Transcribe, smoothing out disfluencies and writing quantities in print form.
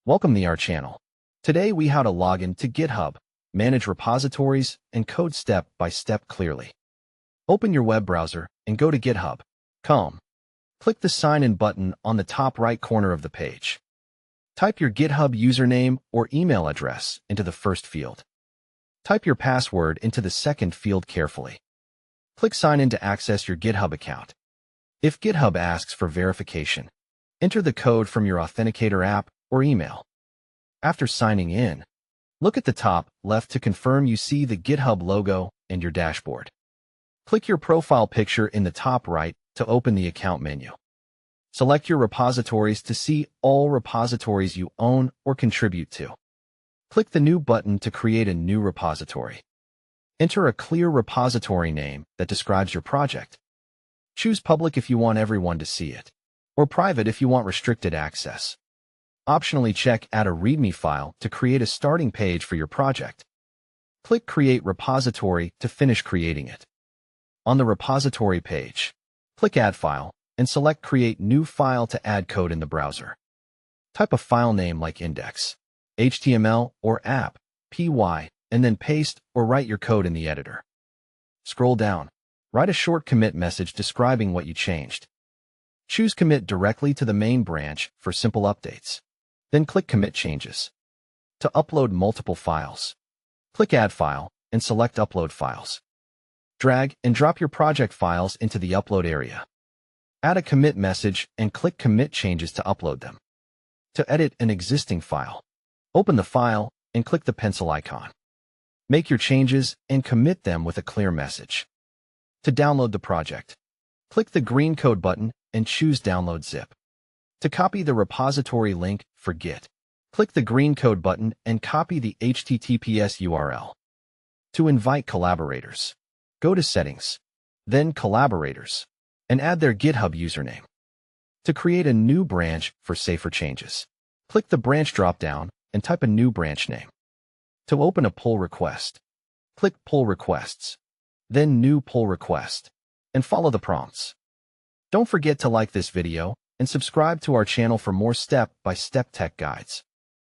Welcome to our channel. Today we how to log in to GitHub, manage repositories, and code step by step clearly. Open your web browser and go to GitHub.com. Click the Sign In button on the top right corner of the page. Type your GitHub username or email address into the first field. Type your password into the second field carefully. Click Sign In to access your GitHub account. If GitHub asks for verification, enter the code from your authenticator app or email. After signing in, look at the top left to confirm you see the GitHub logo and your dashboard. Click your profile picture in the top right to open the account menu. Select your repositories to see all repositories you own or contribute to. Click the New button to create a new repository. Enter a clear repository name that describes your project. Choose Public if you want everyone to see it, or Private if you want restricted access. Optionally check Add a README file to create a starting page for your project. Click Create Repository to finish creating it. On the repository page, click Add File and select Create New File to add code in the browser. Type a file name like index, HTML, or app.py, and then paste or write your code in the editor. Scroll down. Write a short commit message describing what you changed. Choose Commit directly to the main branch for simple updates. Then click Commit Changes. To upload multiple files, click Add File and select Upload Files. Drag and drop your project files into the upload area. Add a commit message and click Commit Changes to upload them. To edit an existing file, open the file and click the pencil icon. Make your changes and commit them with a clear message. To download the project, click the green code button and choose Download Zip. To copy the repository link for Git, click the green code button and copy the HTTPS URL. To invite collaborators, go to Settings, then Collaborators, and add their GitHub username. To create a new branch for safer changes, click the branch drop-down and type a new branch name. To open a pull request, click Pull Requests, then New Pull Request, and follow the prompts. Don't forget to like this video and subscribe to our channel for more step-by-step tech guides.